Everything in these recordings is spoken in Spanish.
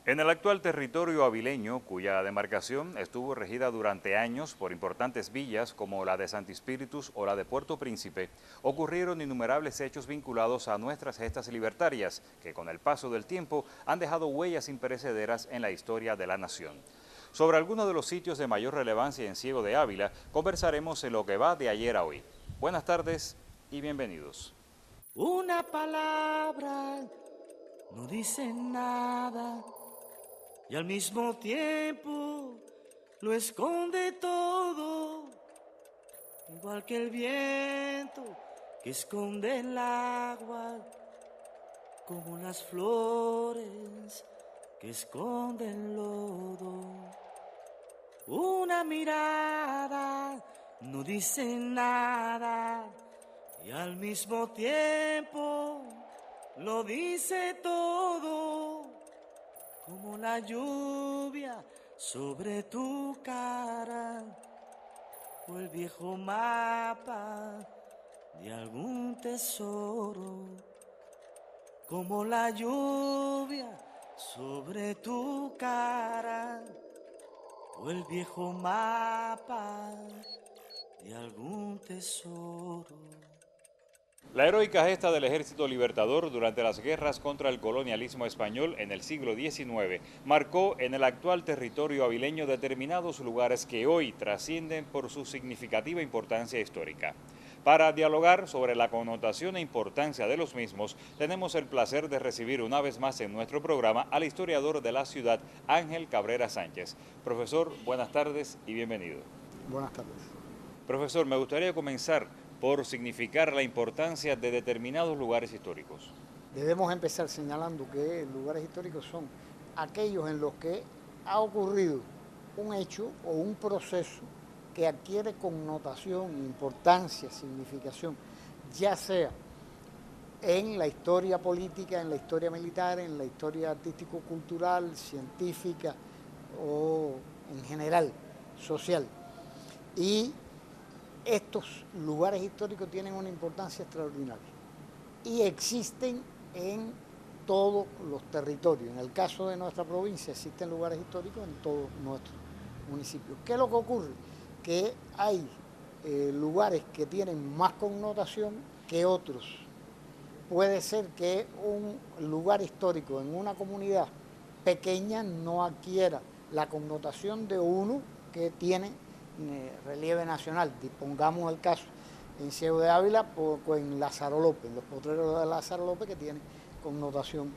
En el actual territorio avileño, cuya demarcación estuvo regida durante años por importantes villas como la de Santi Spíritus o la de Puerto Príncipe, ocurrieron innumerables hechos vinculados a nuestras gestas libertarias, que con el paso del tiempo han dejado huellas imperecederas en la historia de la nación. Sobre algunos de los sitios de mayor relevancia en Ciego de Ávila, conversaremos en lo que va de ayer a hoy. Buenas tardes y bienvenidos. Una palabra no dice nada y al mismo tiempo lo esconde todo, igual que el viento que esconde el agua, como las flores que esconden el lodo. Una mirada no dice nada y al mismo tiempo lo dice todo, como la lluvia sobre tu cara o el viejo mapa de algún tesoro, como la lluvia sobre tu cara o el viejo mapa de algún tesoro. La heroica gesta del Ejército Libertador durante las guerras contra el colonialismo español en el siglo XIX marcó en el actual territorio avileño determinados lugares que hoy trascienden por su significativa importancia histórica. Para dialogar sobre la connotación e importancia de los mismos, tenemos el placer de recibir una vez más en nuestro programa al historiador de la ciudad, Ángel Cabrera Sánchez. Profesor, buenas tardes y bienvenido. Buenas tardes. Profesor, me gustaría comenzar por significar la importancia de determinados lugares históricos. Debemos empezar señalando que lugares históricos son aquellos en los que ha ocurrido un hecho o un proceso que adquiere connotación, importancia, significación, ya sea en la historia política, en la historia militar, en la historia artístico-cultural, científica o en general social. Y estos lugares históricos tienen una importancia extraordinaria y existen en todos los territorios. En el caso de nuestra provincia existen lugares históricos en todos nuestros municipios. ¿Qué es lo que ocurre? Que hay lugares que tienen más connotación que otros. Puede ser que un lugar histórico en una comunidad pequeña no adquiera la connotación de uno que tiene relieve nacional. Pongamos el caso en Ciego de Ávila en Lázaro López, los potreros de Lázaro López, que tienen connotación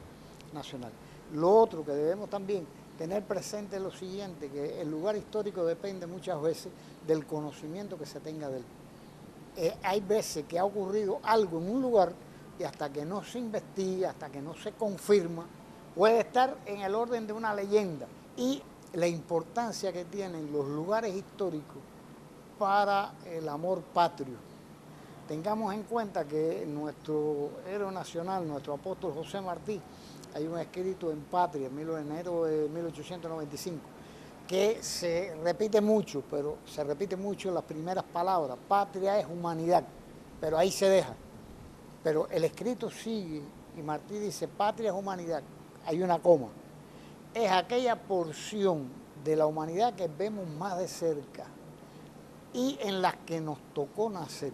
nacional. Lo otro que debemos también tener presente es lo siguiente, que el lugar histórico depende muchas veces del conocimiento que se tenga de él. Hay veces que ha ocurrido algo en un lugar y hasta que no se investiga, hasta que no se confirma, puede estar en el orden de una leyenda. Y la importancia que tienen los lugares históricos para el amor patrio. Tengamos en cuenta que nuestro héroe nacional, nuestro apóstol José Martí, hay un escrito en Patria, en enero de 1895, que se repite mucho, pero se repite mucho en las primeras palabras. Patria es humanidad, pero ahí se deja. Pero el escrito sigue y Martí dice, patria es humanidad, hay una coma. Es aquella porción de la humanidad que vemos más de cerca y en las que nos tocó nacer.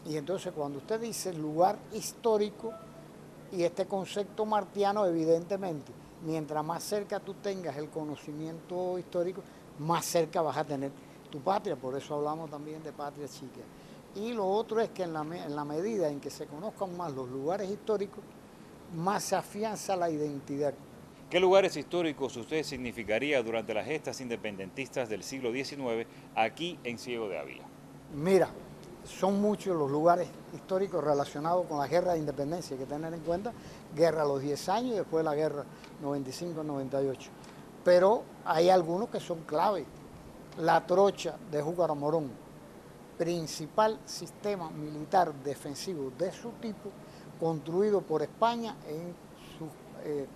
Y entonces cuando usted dice lugar histórico, y este concepto martiano, evidentemente, mientras más cerca tú tengas el conocimiento histórico, más cerca vas a tener tu patria, por eso hablamos también de patria chica. Y lo otro es que en la medida en que se conozcan más los lugares históricos, más se afianza la identidad. ¿Qué lugares históricos usted significaría durante las gestas independentistas del siglo XIX aquí en Ciego de Ávila? Mira, son muchos los lugares históricos relacionados con la guerra de independencia, hay que tener en cuenta, guerra a los 10 años y después la guerra 95-98. Pero hay algunos que son clave. La trocha de Júcar Morón, principal sistema militar defensivo de su tipo, construido por España en sus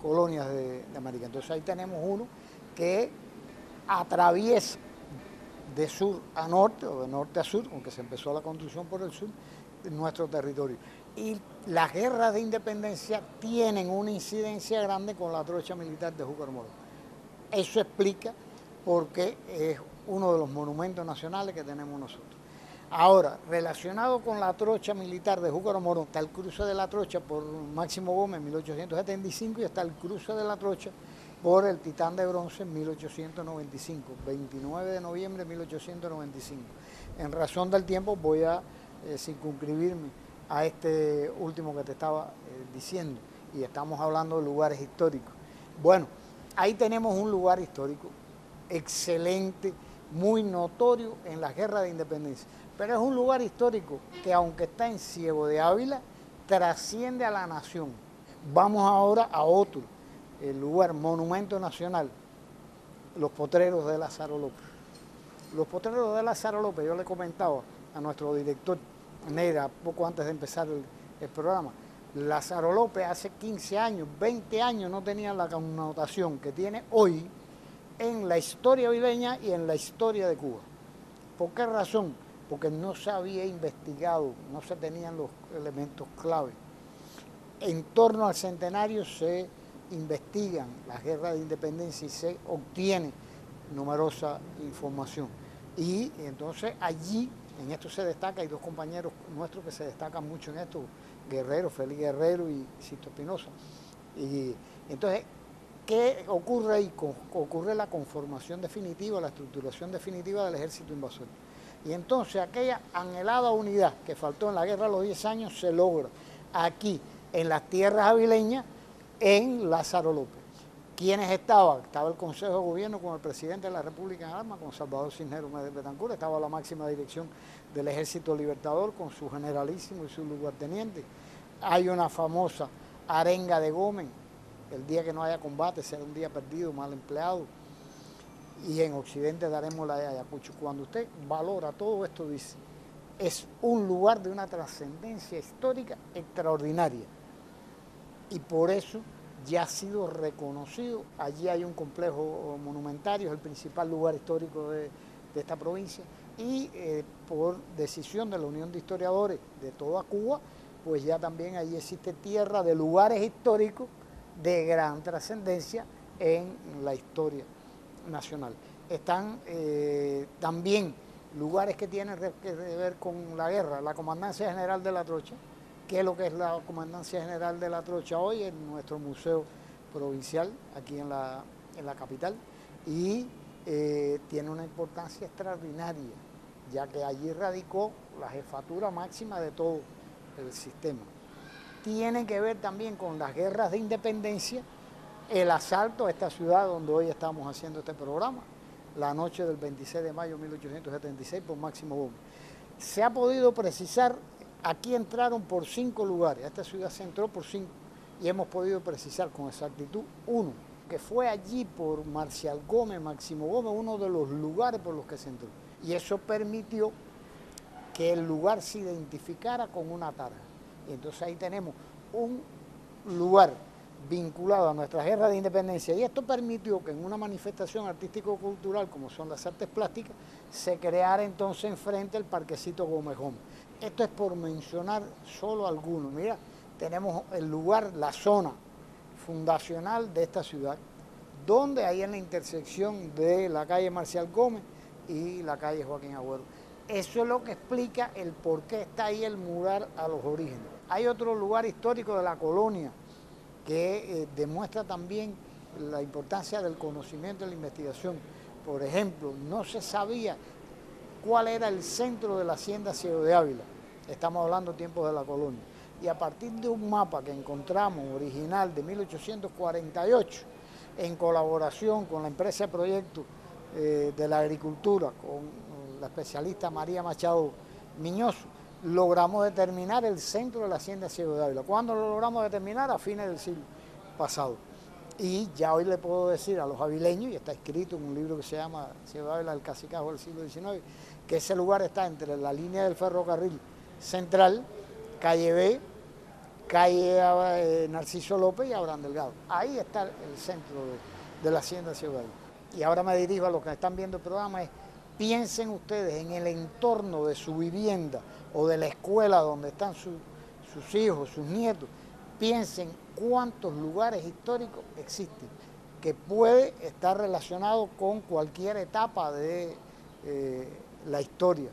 colonias de América. Entonces ahí tenemos uno que atraviesa de sur a norte o de norte a sur, aunque se empezó la construcción por el sur, de nuestro territorio. Y las guerras de independencia tienen una incidencia grande con la trocha militar de Júcar Morón. Eso explica por qué es uno de los monumentos nacionales que tenemos nosotros. Ahora, relacionado con la trocha militar de Júcar Morón, está el cruce de la trocha por Máximo Gómez en 1875 y está el cruce de la trocha por el Titán de Bronce en 1895, 29 de noviembre de 1895. En razón del tiempo voy a circunscribirme a este último que te estaba diciendo, y estamos hablando de lugares históricos. Bueno, ahí tenemos un lugar histórico excelente, muy notorio en las guerras de independencia, pero es un lugar histórico que, aunque está en Ciego de Ávila, trasciende a la nación. Vamos ahora a otro lugar, monumento nacional, los potreros de Lázaro López. Los potreros de Lázaro López, yo le comentaba a nuestro director Neira poco antes de empezar el programa, Lázaro López hace 15 años, 20 años no tenía la connotación que tiene hoy en la historia vileña y en la historia de Cuba. ¿Por qué razón? Porque no se había investigado, no se tenían los elementos clave. En torno al centenario se investigan las guerras de independencia y se obtiene numerosa información. Y entonces allí, en esto se destaca, hay dos compañeros nuestros que se destacan mucho en esto, Guerrero, Félix Guerrero y Sisto Espinosa. Y entonces, ¿qué ocurre ahí? Ocurre la conformación definitiva, la estructuración definitiva del ejército invasor. Y entonces aquella anhelada unidad que faltó en la guerra de los 10 años se logra aquí, en las tierras avileñas, en Lázaro López. ¿Quiénes estaban? Estaba el Consejo de Gobierno con el presidente de la República en armas, con Salvador Cisneros Betancur, estaba la máxima dirección del Ejército Libertador con su generalísimo y su lugarteniente. Hay una famosa arenga de Gómez: el día que no haya combate será un día perdido, mal empleado. Y en Occidente daremos la de Ayacucho. Cuando usted valora todo esto, dice, es un lugar de una trascendencia histórica extraordinaria. Y por eso ya ha sido reconocido. Allí hay un complejo monumentario, es el principal lugar histórico de esta provincia. Y por decisión de la Unión de Historiadores de toda Cuba, pues ya también allí existe tierra de lugares históricos de gran trascendencia en la historia nacional. Están también lugares que tienen que ver con la guerra, la Comandancia General de la Trocha. ¿Qué es lo que es la Comandancia General de la Trocha hoy? En nuestro museo provincial, aquí en la capital, y tiene una importancia extraordinaria, ya que allí radicó la jefatura máxima de todo el sistema. Tiene que ver también con las guerras de independencia, el asalto a esta ciudad donde hoy estamos haciendo este programa, la noche del 26 de mayo de 1876 por Máximo Gómez. Se ha podido precisar, aquí entraron por 5 lugares, a esta ciudad se entró por 5, y hemos podido precisar con exactitud uno, que fue allí por Marcial Gómez, Máximo Gómez, uno de los lugares por los que se entró. Y eso permitió que el lugar se identificara con una tarja. Y entonces ahí tenemos un lugar vinculado a nuestra guerra de independencia, y esto permitió que en una manifestación artístico-cultural como son las artes plásticas se creara entonces enfrente el Parquecito Gómez Gómez. Esto es por mencionar solo algunos. Mira, tenemos el lugar, la zona fundacional de esta ciudad, donde ahí en la intersección de la calle Marcial Gómez y la calle Joaquín Agüero. Eso es lo que explica el por qué está ahí el mural a los orígenes. Hay otro lugar histórico de la colonia que demuestra también la importancia del conocimiento y la investigación. Por ejemplo, no se sabía cuál era el centro de la hacienda Ciego de Ávila. Estamos hablando de tiempos de la colonia. Y a partir de un mapa que encontramos original de 1848, en colaboración con la empresa de proyectos de la agricultura, con la especialista María Machado Miñoso, logramos determinar el centro de la hacienda Ciego de Ávila. ¿Cuándo lo logramos determinar? A fines del siglo pasado. Y ya hoy le puedo decir a los avileños, y está escrito en un libro que se llama Ciego de Ávila, el Cacicajo del siglo XIX, que ese lugar está entre la línea del ferrocarril central, calle B, calle Narciso López y Abraham Delgado. Ahí está el centro de la hacienda Ciego de Ávila. Y ahora me dirijo a los que están viendo el programa, piensen ustedes en el entorno de su vivienda o de la escuela donde están sus sus hijos, sus nietos, piensen cuántos lugares históricos existen, que puede estar relacionado con cualquier etapa de la historia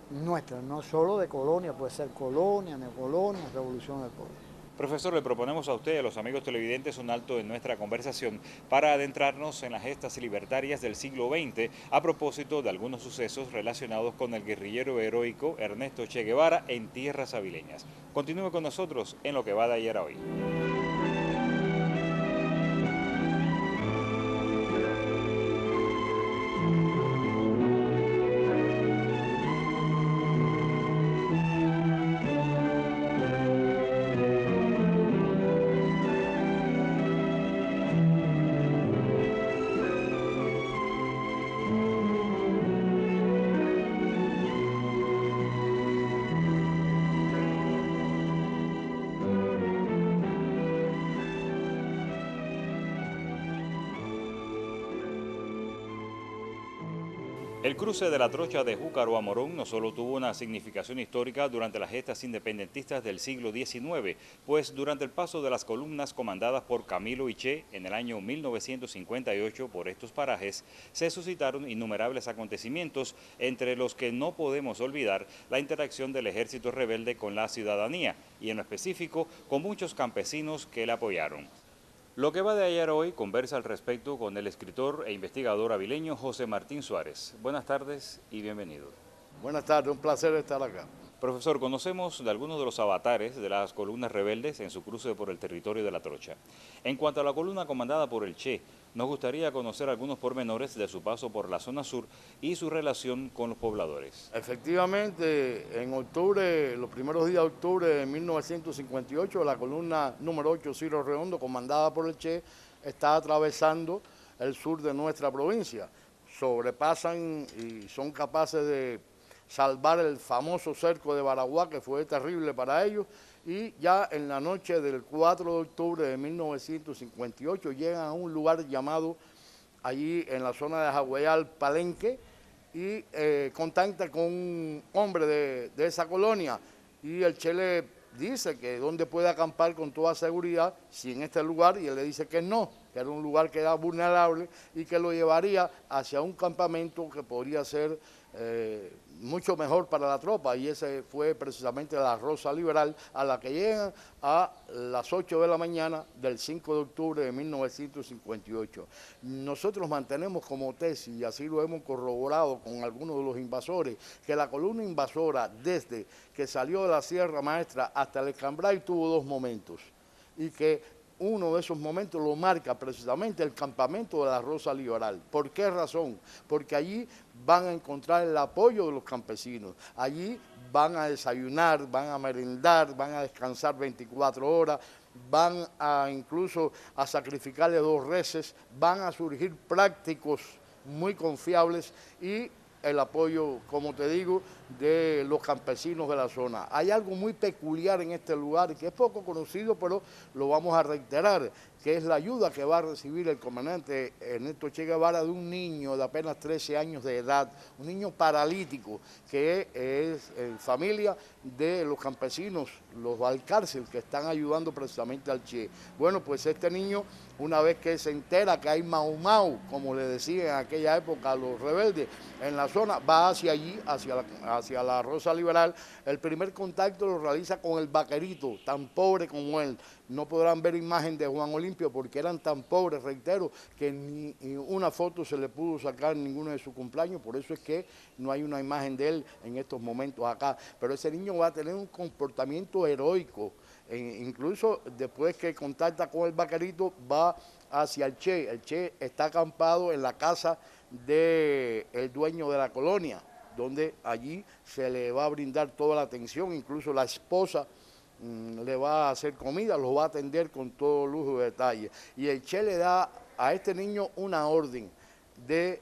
nuestra, no solo de colonia, puede ser colonia, neocolonia, revolución del pueblo. Profesor, le proponemos a usted y a los amigos televidentes un alto en nuestra conversación para adentrarnos en las gestas libertarias del siglo XX a propósito de algunos sucesos relacionados con el guerrillero heroico Ernesto Che Guevara en tierras avileñas. Continúe con nosotros en lo que va de ayer a hoy. El cruce de la trocha de Júcaro a Morón no solo tuvo una significación histórica durante las gestas independentistas del siglo XIX, pues durante el paso de las columnas comandadas por Camilo y Che en el año 1958 por estos parajes, se suscitaron innumerables acontecimientos, entre los que no podemos olvidar la interacción del ejército rebelde con la ciudadanía, y en lo específico con muchos campesinos que le apoyaron. Lo que va de ayer hoy conversa al respecto con el escritor e investigador avileño José Martín Suárez. Buenas tardes y bienvenido. Buenas tardes, un placer estar acá. Profesor, conocemos de algunos de los avatares de las columnas rebeldes en su cruce por el territorio de la Trocha. En cuanto a la columna comandada por el Che, nos gustaría conocer algunos pormenores de su paso por la zona sur y su relación con los pobladores. Efectivamente, en octubre, los primeros días de octubre de 1958, la columna número 8, Ciro Redondo, comandada por el Che, está atravesando el sur de nuestra provincia. Sobrepasan y son capaces de salvar el famoso cerco de Baraguá, que fue terrible para ellos, y ya en la noche del 4 de octubre de 1958 llegan a un lugar llamado, allí en la zona de Jagüeyal, Palenque, y contacta con un hombre de esa colonia, y el Che le dice que dónde puede acampar con toda seguridad, si en este lugar, y él le dice que no, que era un lugar que era vulnerable y que lo llevaría hacia un campamento que podría ser mucho mejor para la tropa, y ese fue precisamente la Rosa Liberal, a la que llegan a las 8 de la mañana del 5 de octubre de 1958. Nosotros mantenemos como tesis, y así lo hemos corroborado con algunos de los invasores, que la columna invasora desde que salió de la Sierra Maestra hasta el Escambray tuvo dos momentos, y que uno de esos momentos lo marca precisamente el campamento de la Rosa Liberal. ¿Por qué razón? Porque allí van a encontrar el apoyo de los campesinos, allí van a desayunar, van a merendar, van a descansar 24 horas, van a incluso a sacrificarle 2 reses, van a surgir prácticos muy confiables y el apoyo, como te digo, de los campesinos de la zona. Hay algo muy peculiar en este lugar que es poco conocido, pero lo vamos a reiterar, que es la ayuda que va a recibir el comandante Ernesto Che Guevara de un niño de apenas 13 años de edad, un niño paralítico, que es familia de los campesinos, los Valcárcel, que están ayudando precisamente al Che. Bueno, pues este niño, una vez que se entera que hay Mau Mau, como le decían en aquella época a los rebeldes, en la zona, va hacia allí, hacia la Rosa Liberal. El primer contacto lo realiza con el vaquerito, tan pobre como él. No podrán ver imagen de Juan Olimpio porque eran tan pobres, reitero, que ni una foto se le pudo sacar en ninguno de sus cumpleaños, por eso es que no hay una imagen de él en estos momentos acá. Pero ese niño va a tener un comportamiento heroico, incluso después que contacta con el vaquerito, va hacia el Che. El Che está acampado en la casa del dueño de la colonia, donde allí se le va a brindar toda la atención, incluso la esposa le va a hacer comida, lo va a atender con todo lujo de detalle. Y el Che le da a este niño una orden de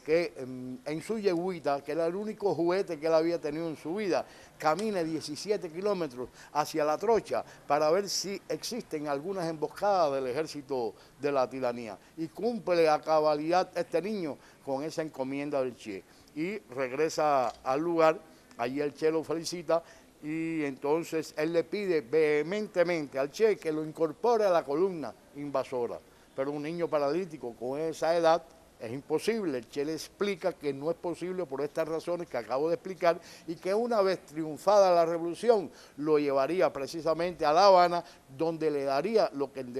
que en su yegüita, que era el único juguete que él había tenido en su vida, camine 17 kilómetros hacia la Trocha para ver si existen algunas emboscadas del ejército de la tiranía. Y cumple a cabalidad este niño con esa encomienda del Che. Y regresa al lugar, allí el Che lo felicita, y entonces él le pide vehementemente al Che que lo incorpore a la columna invasora. Pero un niño paralítico con esa edad es imposible. El Che le explica que no es posible por estas razones que acabo de explicar y que una vez triunfada la revolución lo llevaría precisamente a La Habana, donde le daría lo que en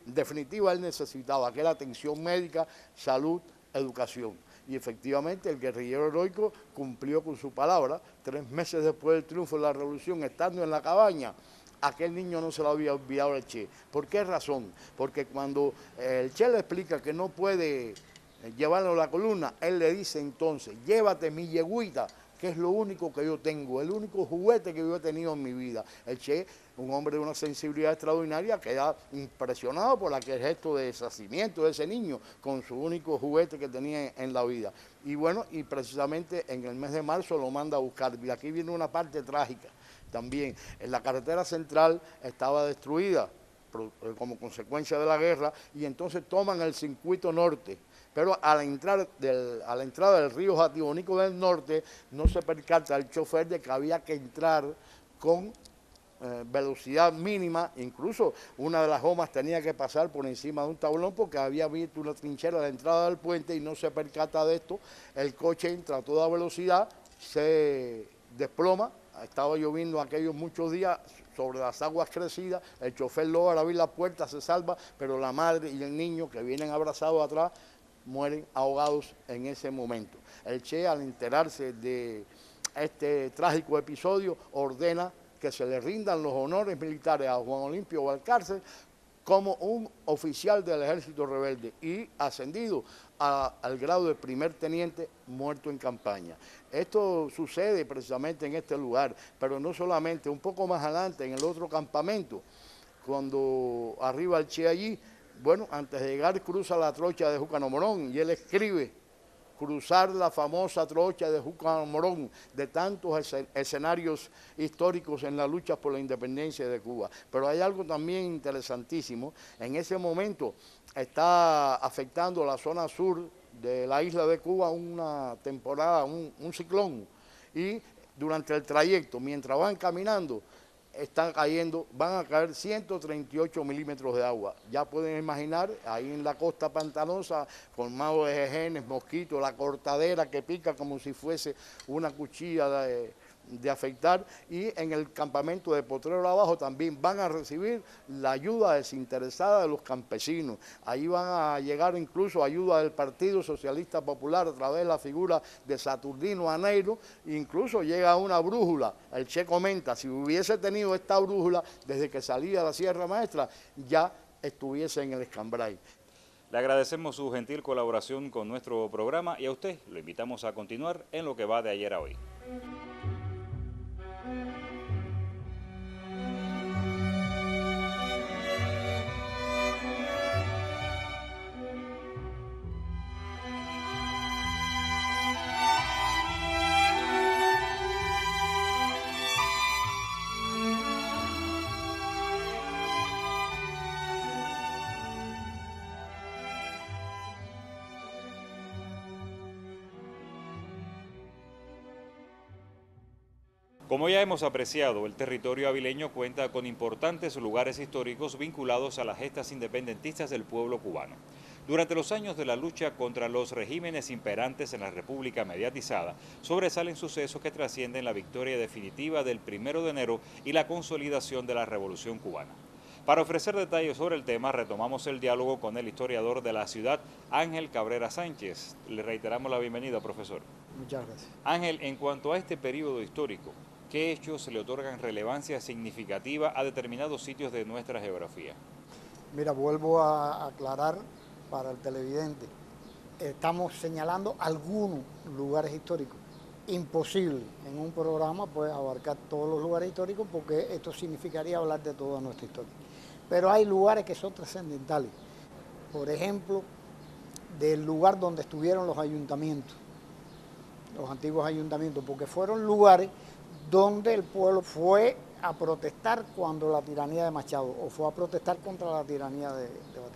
definitiva él necesitaba, que era atención médica, salud, educación. Y efectivamente el guerrillero heroico cumplió con su palabra. 3 meses después del triunfo de la revolución, estando en la cabaña, aquel niño no se lo había olvidado al Che. ¿Por qué razón? Porque cuando el Che le explica que no puede llevarlo a la columna, él le dice entonces: llévate mi yegüita, que es lo único que yo tengo, el único juguete que yo he tenido en mi vida. El Che, un hombre de una sensibilidad extraordinaria, queda impresionado por aquel gesto de deshacimiento de ese niño con su único juguete que tenía en la vida. Y bueno, y precisamente en el mes de marzo lo manda a buscar. Y aquí viene una parte trágica también. En la carretera central estaba destruida como consecuencia de la guerra, y entonces toman el circuito norte. Pero a la entrada del río Jatibonico del Norte no se percata el chofer de que había que entrar con velocidad mínima. Incluso una de las gomas tenía que pasar por encima de un tablón porque había visto una trinchera a la entrada del puente y no se percata de esto. El coche entra a toda velocidad, se desploma. Estaba lloviendo aquellos muchos días sobre las aguas crecidas, el chofer logra abrir la puerta, se salva, pero la madre y el niño que vienen abrazados atrás mueren ahogados en ese momento. El Che, al enterarse de este trágico episodio, ordena que se le rindan los honores militares a Juan Olimpio Balcarce como un oficial del ejército rebelde y ascendido al grado de primer teniente, muerto en campaña. Esto sucede precisamente en este lugar, pero no solamente, un poco más adelante, en el otro campamento, cuando arriba el Che allí, bueno, antes de llegar cruza la trocha de Júcaro Morón y él escribe: cruzar la famosa trocha de Júcaro Morón, de tantos escenarios históricos en la lucha por la independencia de Cuba. Pero hay algo también interesantísimo. En ese momento está afectando la zona sur de la isla de Cuba una temporada, un ciclón. Y durante el trayecto, mientras van caminando, van a caer 138 milímetros de agua. Ya pueden imaginar, ahí en la costa pantanosa, formado de jejenes, mosquitos, la cortadera que pica como si fuese una cuchilla de afeitar, y en el campamento de Potrero Abajo también van a recibir la ayuda desinteresada de los campesinos. Ahí van a llegar incluso ayuda del Partido Socialista Popular a través de la figura de Saturnino Aneiro, incluso llega una brújula. El Che comenta: si hubiese tenido esta brújula desde que salía de la Sierra Maestra, ya estuviese en el Escambray. Le agradecemos su gentil colaboración con nuestro programa y a usted lo invitamos a continuar en lo que va de ayer a hoy. Como ya hemos apreciado, el territorio avileño cuenta con importantes lugares históricos vinculados a las gestas independentistas del pueblo cubano. Durante los años de la lucha contra los regímenes imperantes en la República mediatizada, sobresalen sucesos que trascienden la victoria definitiva del 1 de enero y la consolidación de la Revolución cubana. Para ofrecer detalles sobre el tema, retomamos el diálogo con el historiador de la ciudad, Ángel Cabrera Sánchez. Le reiteramos la bienvenida, profesor. Muchas gracias. Ángel, en cuanto a este periodo histórico, ¿qué hechos se le otorgan relevancia significativa a determinados sitios de nuestra geografía? Mira, vuelvo a aclarar para el televidente. Estamos señalando algunos lugares históricos. Imposible en un programa pues abarcar todos los lugares históricos, porque esto significaría hablar de toda nuestra historia. Pero hay lugares que son trascendentales. Por ejemplo, del lugar donde estuvieron los ayuntamientos, los antiguos ayuntamientos, porque fueron lugares donde el pueblo fue a protestar cuando la tiranía de Machado, o fue a protestar contra la tiranía de Batista.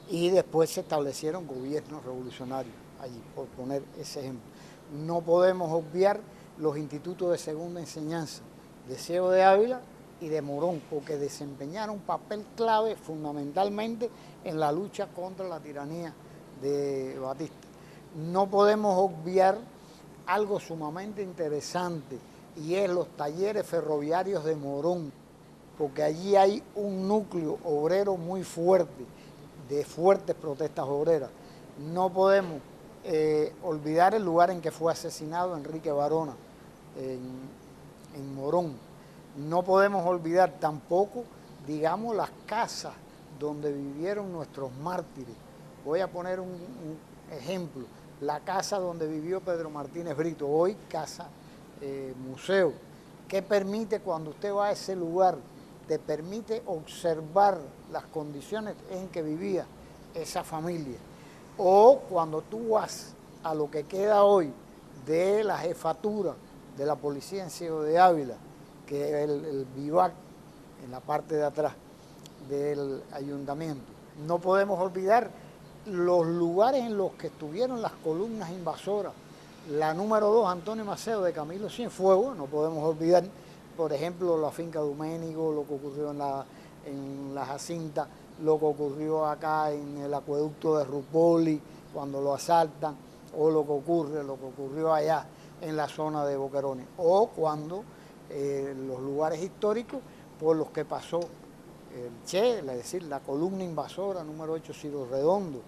Y después se establecieron gobiernos revolucionarios allí, por poner ese ejemplo. No podemos obviar los institutos de segunda enseñanza de Ciego de Ávila y de Morón, porque desempeñaron un papel clave fundamentalmente en la lucha contra la tiranía de Batista. No podemos obviar algo sumamente interesante y es los talleres ferroviarios de Morón, porque allí hay un núcleo obrero muy fuerte, de fuertes protestas obreras. No podemos olvidar el lugar en que fue asesinado Enrique Varona, en Morón. No podemos olvidar tampoco, digamos, las casas donde vivieron nuestros mártires. Voy a poner un ejemplo, la casa donde vivió Pedro Martínez Brito, hoy casa museo, que permite, cuando usted va a ese lugar, te permite observar las condiciones en que vivía esa familia. O cuando tú vas a lo que queda hoy de la jefatura de la policía en Ciego de Ávila, que es el vivac en la parte de atrás del ayuntamiento. No podemos olvidar los lugares en los que estuvieron las columnas invasoras. La número 2, Antonio Maceo, de Camilo Cienfuegos, no podemos olvidar, por ejemplo, la finca Doménico, lo que ocurrió en la Jacinta, lo que ocurrió acá en el acueducto de Rupoli, cuando lo asaltan, o lo que ocurrió allá en la zona de Boquerones, o cuando los lugares históricos por los que pasó el Che, es decir, la columna invasora número 8, Ciro Redondo.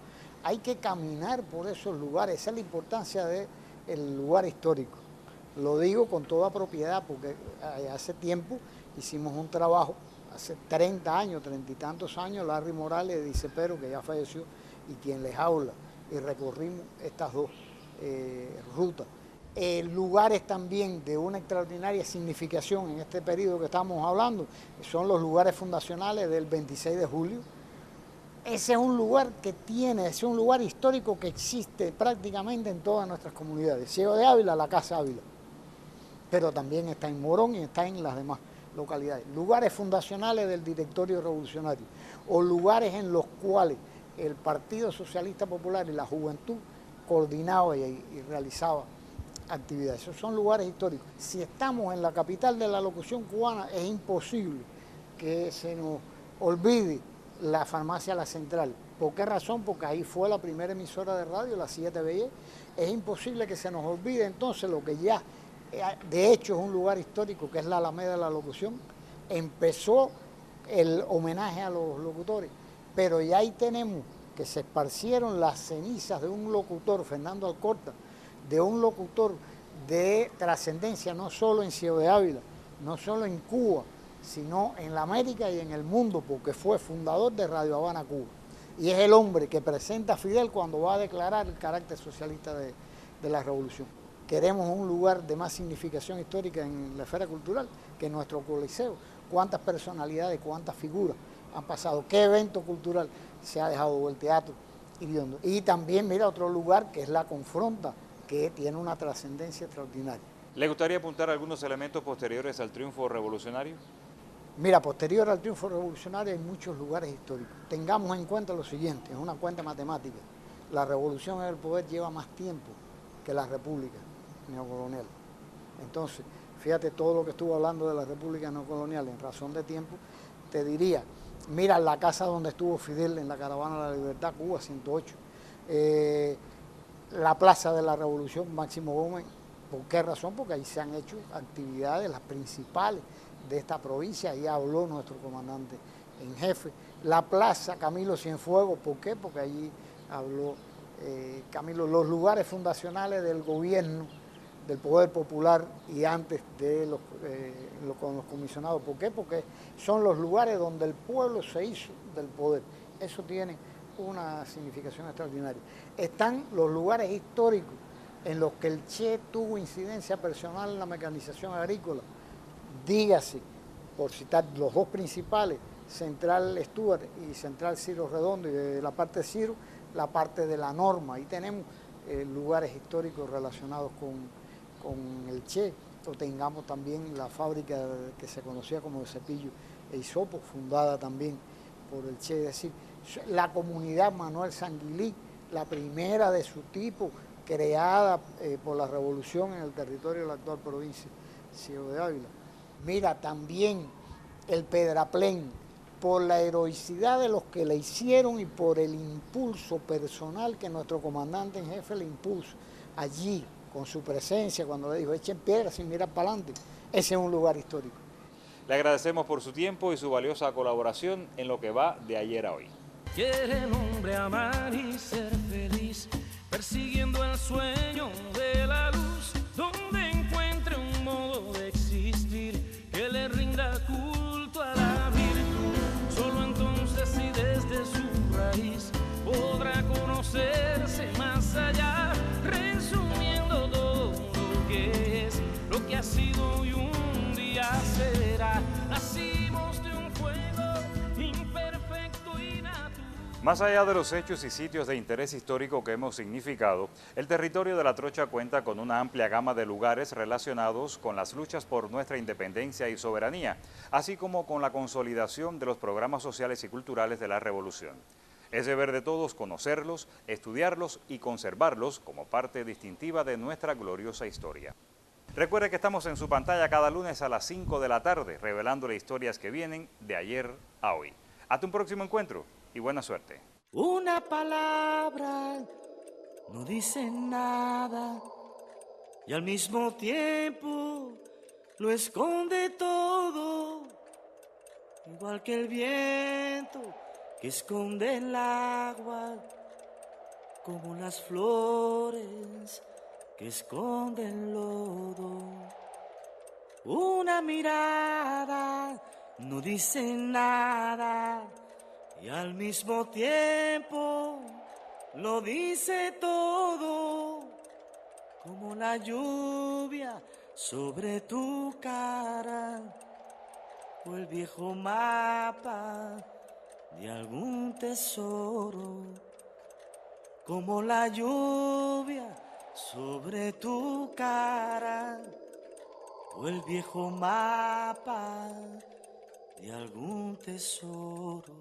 Hay que caminar por esos lugares, esa es la importancia del lugar histórico. Lo digo con toda propiedad porque hace tiempo hicimos un trabajo, hace 30 años, 30 y tantos años, Larry Morales dice Pero, que ya falleció, y quien les habla, y recorrimos estas dos rutas. Lugares también de una extraordinaria significación en este periodo que estamos hablando, son los lugares fundacionales del 26 de julio. Ese es un lugar ese es un lugar histórico que existe prácticamente en todas nuestras comunidades. Ciego de Ávila, la Casa Ávila, pero también está en Morón y está en las demás localidades. Lugares fundacionales del Directorio Revolucionario, o lugares en los cuales el Partido Socialista Popular y la Juventud coordinaba y realizaba actividades. Esos son lugares históricos. Si estamos en la capital de la locución cubana, es imposible que se nos olvide la farmacia La Central. ¿Por qué razón? Porque ahí fue la primera emisora de radio, la 7BY. Es imposible que se nos olvide entonces lo que ya, de hecho, es un lugar histórico, que es la Alameda de la Locución. Empezó el homenaje a los locutores, pero ya ahí tenemos que se esparcieron las cenizas de un locutor, Fernando Alcorta, de un locutor de trascendencia no solo en Ciego de Ávila, no solo en Cuba, sino en la América y en el mundo, porque fue fundador de Radio Habana, Cuba. Y es el hombre que presenta a Fidel cuando va a declarar el carácter socialista de la revolución. Queremos un lugar de más significación histórica en la esfera cultural que nuestro Coliseo. ¿Cuántas personalidades, cuántas figuras han pasado? ¿Qué evento cultural se ha dejado? El Teatro Iriondo. Y también, mira, otro lugar que es La Confronta, que tiene una trascendencia extraordinaria. ¿Le gustaría apuntar algunos elementos posteriores al triunfo revolucionario? Mira, posterior al triunfo revolucionario hay muchos lugares históricos. Tengamos en cuenta lo siguiente, es una cuenta matemática. La revolución en el poder lleva más tiempo que la república neocolonial. Entonces, fíjate todo lo que estuvo hablando de la república neocolonial en razón de tiempo, te diría, mira la casa donde estuvo Fidel en la Caravana de la Libertad, Cuba 108, la Plaza de la Revolución, Máximo Gómez. ¿Por qué razón? Porque ahí se han hecho actividades, las principales de esta provincia, ahí habló nuestro comandante en jefe. La Plaza Camilo Cienfuegos, ¿por qué? Porque allí habló Camilo. Los lugares fundacionales del gobierno, del poder popular y antes de con los comisionados. ¿Por qué? Porque son los lugares donde el pueblo se hizo del poder. Eso tiene una significación extraordinaria. Están los lugares históricos en los que el Che tuvo incidencia personal en la mecanización agrícola. Dígase, por citar los dos principales, Central Stuart y Central Ciro Redondo, y de la parte de Ciro, la parte de la Norma. Ahí tenemos lugares históricos relacionados con el Che, o tengamos también la fábrica que se conocía como de cepillo e hisopo, fundada también por el Che. Es decir, la comunidad Manuel Sanguilí, la primera de su tipo, creada por la revolución en el territorio de la actual provincia Ciego de Ávila. Mira, también el Pedraplén, por la heroicidad de los que le hicieron y por el impulso personal que nuestro comandante en jefe le impuso allí, con su presencia, cuando le dijo, echen piedras sin mirar para adelante. Ese es un lugar histórico. Le agradecemos por su tiempo y su valiosa colaboración en lo que va de ayer a hoy. Quiere el hombre amar y ser feliz, persiguiendo el sueño de la luz, donde encuentre un modo de existir que le rinda culto a la virtud. Solo entonces y desde su raíz podrá conocerse más allá, resumiendo todo lo que es, lo que ha sido y un día será. Nacimos de un fuego imperfecto y natural. Más allá de los hechos y sitios de interés histórico que hemos significado, el territorio de La Trocha cuenta con una amplia gama de lugares relacionados con las luchas por nuestra independencia y soberanía, así como con la consolidación de los programas sociales y culturales de la Revolución. Es deber de todos conocerlos, estudiarlos y conservarlos como parte distintiva de nuestra gloriosa historia. Recuerde que estamos en su pantalla cada lunes a las 5 de la tarde, revelándole historias que vienen de ayer a hoy. Hasta un próximo encuentro y buena suerte. Una palabra no dice nada y al mismo tiempo lo esconde todo, igual que el viento que esconde el agua, como las flores que esconden el lodo. Una mirada no dice nada y al mismo tiempo lo dice todo, como la lluvia sobre tu cara o el viejo mapa de algún tesoro, como la lluvia sobre tu cara o el viejo mapa de algún tesoro.